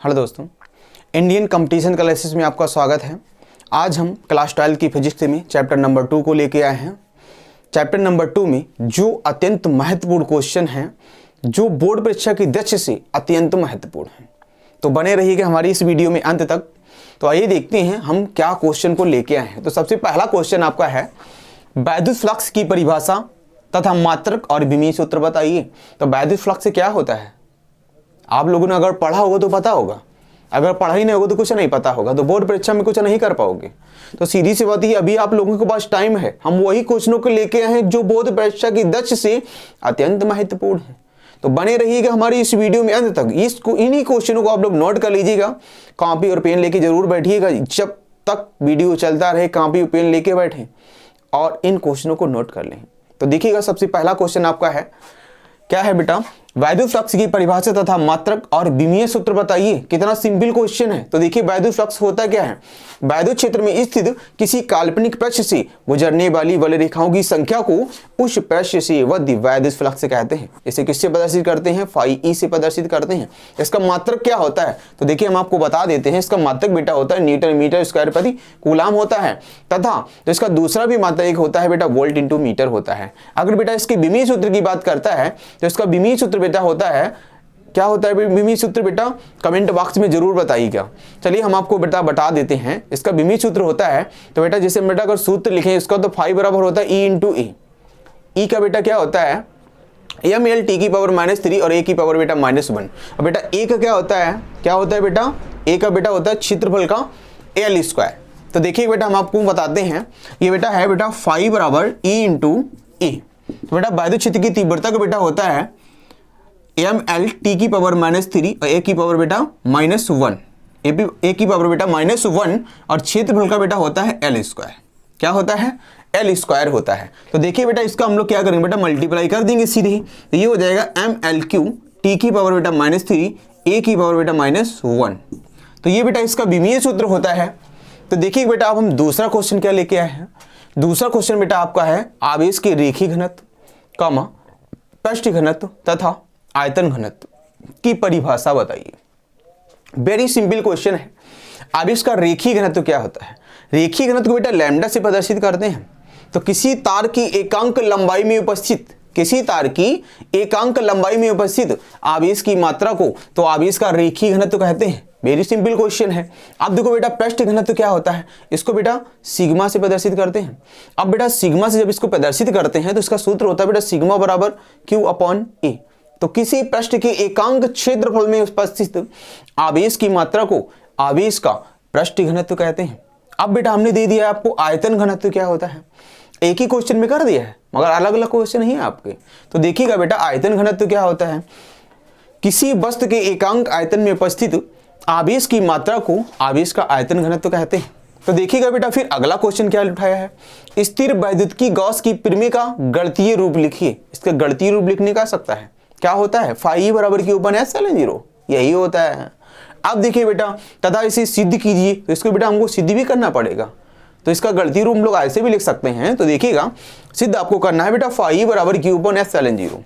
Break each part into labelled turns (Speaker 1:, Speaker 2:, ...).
Speaker 1: Hello दोस्तों, Indian competition classes में आपका स्वागत है। आज हम क्लास 12 की फिजिक्स में चैप्टर नंबर 2 को लेके आए हैं। चैप्टर नंबर 2 में जो अत्यंत महत्वपूर्ण क्वेश्चन हैं, जो बोर्ड परीक्षा की दृष्टि से अत्यंत महत्वपूर्ण हैं, तो बने रहिएगा हमारी इस वीडियो में अंत तक। तो आइए देखते हैं हम क्या क्वेश्चन को लेके आए हैं। तो सबसे पहला क्वेश्चन आपका है, वैद्युत फ्लक्स की परिभाषा तथा मात्रक और विमीय सूत्र बताइए। तो वैद्युत फ्लक्स क्या होता है? आप लोगों ने अगर पढ़ा होगा तो पता होगा, अगर पढ़ा ही नहीं होगा तो कुछ नहीं पता होगा, तो बोर्ड परीक्षा में कुछ नहीं कर पाओगे। तो सीधी सी बात ही, अभी आप लोगों के पास टाइम है, हम वही क्वेश्चनों को लेके आए हैं जो बोर्ड परीक्षा की दृष्टि से अत्यंत महत्वपूर्ण है। तो बने रहिएगा हमारी इस वीडियो में अंत तक। इन्हीं क्वेश्चनों को आप लोग नोट कर लीजिएगा, कॉपी और पेन लेके जरूर बैठिएगा। जब तक वीडियो चलता रहे कॉपी और पेन लेके बैठें और इन क्वेश्चनों को नोट कर लें। तो देखिएगा, सबसे पहला क्वेश्चन आपका है, क्या है बेटा? वैद्युत फ्लक्स की परिभाषा तथा मात्रक और विमीय सूत्र बताइए। कितना सिंपल क्वेश्चन है। तो देखिए, वैद्युत फ्लक्स होता क्या है? वैद्युत क्षेत्र में स्थित किसी काल्पनिक पृष्ठ से गुजरने वाली बल रेखाओं की संख्या को उस पृष्ठ से बद्ध वैद्युत फ्लक्स कहते हैं। इसे किससे प्रदर्शित करते हैं? फाई ई से प्रदर्शित करते हैं। इसका मात्रक क्या होता है? तो देखिए, हम आपको बता देते हैं। इसका मात्रक बेटा होता है न्यूटन मीटर स्क्वायर प्रति कूलाम होता है, तथा तो इसका दूसरा भी मात्रक एक होता है बेटा वोल्ट इंटू मीटर होता है। अगर बेटा इसके विमीय सूत्र की बात करता है तो इसका विमीय सूत्र बेटा होता है, क्या होता है विमीय सूत्र बेटा? कमेंट बॉक्स में जरूर बताइएगा। चलिए हम आपको बेटा बता देते हैं। इसका विमीय सूत्र होता है, तो बेटा जैसे बेटा अगर सूत्र लिखें इसका, तो फाई बराबर होता है ई इंटू ए। ई का बेटा क्या होता है? एम एल टी की पावर -3 और ए की पावर बेटा -1। और बेटा ए का क्या होता है? क्या होता है बेटा? ए का बेटा होता है क्षेत्रफल का एल स्क्वायर। तो देखिए बेटा, हम आपको बताते हैं, ये बेटा है बेटा फाई बराबर ई इंटू ए। तो बेटा वैद्युत क्षेत्र की तीव्रता का बेटा होता है एम एल टी की पावर -3 और ए की पावर बेटा -1। ए की पावर बेटा -1 और क्षेत्रफल का बेटा होता है एल स्क्वायर। क्या होता है? एल स्क्वायर होता है। तो देखिए बेटा, इसका हम लोग क्या करेंगे बेटा? मल्टीप्लाई कर देंगे सीधे। तो ये हो जाएगा एम एल क्यू टी की पावर बेटा -3 ए की पावर बेटा -1। तो ये बेटा इसका विमीय सूत्र होता है। तो देखिए बेटा, अब हम दूसरा क्वेश्चन क्या लेके आए हैं। दूसरा क्वेश्चन बेटा आपका है, आवेश के रेखीय घनत्व, पृष्ठ घनत्व तथा आयतन घनत्व की परिभाषा बताइए। वेरी सिंपल क्वेश्चन है। आवेश का रेखीय घनत्व क्या होता है? रेखीय घनत्व को बेटा लैम्डा से प्रदर्शित करते हैं। तो किसी तार की एकांक लंबाई में उपस्थित आवेश की मात्रा को तो आवेश का रेखीय घनत्व कहते हैं। वेरी सिंपल क्वेश्चन है। अब देखो बेटा, पृष्ठ घनत्व क्या होता है? इसको बेटा सिग्मा से प्रदर्शित करते हैं। अब बेटा सिग्मा से जब इसको प्रदर्शित करते हैं तो इसका सूत्र होता है बेटा सिग्मा बराबर क्यू अपॉन ए। तो किसी पृष्ठ के एकांक क्षेत्रफल में उपस्थित आवेश की मात्रा को आवेश का पृष्ठ घनत्व कहते हैं। अब बेटा हमने दे दिया आपको आयतन घनत्व क्या होता है। एक ही क्वेश्चन में कर दिया है, मगर अलग अलग क्वेश्चन नहीं है आपके। तो देखिएगा बेटा, आयतन घनत्व क्या होता है? किसी वस्तु के एकांक आयतन में उपस्थित आवेश की मात्रा को आवेश का आयतन घनत्व कहते हैं। तो देखिएगा बेटा, फिर अगला क्वेश्चन क्या उठाया है, स्थिर वैद्युत की गॉस की प्रमेय का गणितीय रूप लिखिए। इसका गणितीय रूप लिखने का सकता है, क्या होता है? फाई बराबर की ऊपर एस ln 0, यही होता है। अब देखिए बेटा, तथा इसे सिद्ध कीजिए। तो इसको बेटा हमको सिद्ध भी करना पड़ेगा। तो इसका गणितीय रूप हम लोग ऐसे भी लिख सकते हैं। तो देखिएगा, सिद्ध आपको करना है बेटा फाई बराबर की ऊपर एस ln 0।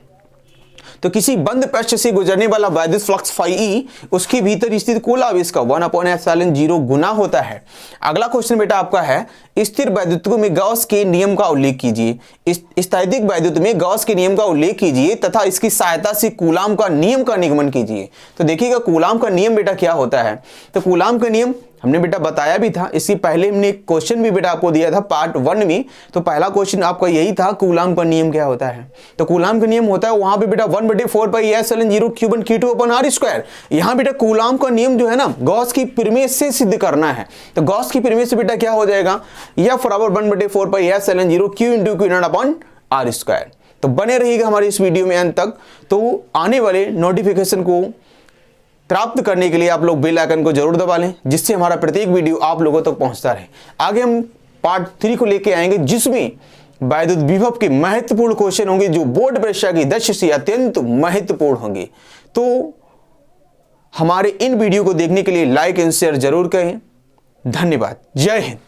Speaker 1: तो किसी बंद पृष्ठ से गुजरने वाला वैद्युत फ्लक्स फाई ई उसके भीतर स्थित कुल आवेश का 1/एस ln 0 गुना होता है। अगला क्वेश्चन बेटा आपका है, स्थिर वैद्युत में गॉस के नियम का उल्लेख कीजिए। स्थैतिक वैद्युत में गॉस के नियम का उल्लेख कीजिए तथा इसकी सहायता से कूलाम का नियम का निगमन कीजिए। तो देखिएगा, कूलाम का नियम बेटा क्या होता है? तो कूलाम का नियम हमने बेटा बताया भी था। इससे पहले हमने क्वेश्चन भी बेटा आपको दिया था पार्ट 1 में। तो पहला क्वेश्चन आपका यही था, कूलाम का नियम क्या होता है। तो कूलाम का नियम होता है वहां पे बेटा 1/4πs ln 0 Q1 Q2 upon R square. यहाँ बेटा कूलाम का नियम जो है ना, गॉस की प्रमेय से सिद्ध करना है। तो गॉस की प्रमेय से बेटा क्या हो जाएगा, F बराबर 1/4πs ln 0 Q into Q0 upon R square. तो बने रहिएगा हमारी इस वीडियो में अंत तक। तो आने वाले नोटिफिकेशन को प्राप्त करने के लिए आप लोग बेल आइकन को जरूर दबा लें, जिससे हमारा प्रत्येक वीडियो आप लोगों तक पहुंचता रहे। आगे हम पार्ट 3 को लेके आएंगे, जिसमें वैद्युत विभव के महत्वपूर्ण क्वेश्चन होंगे जो बोर्ड परीक्षा की दृष्टि से अत्यंत महत्वपूर्ण होंगे। तो हमारे इन वीडियो को देखने के लिए लाइक एंड शेयर जरूर करें। धन्यवाद। जय हिंद।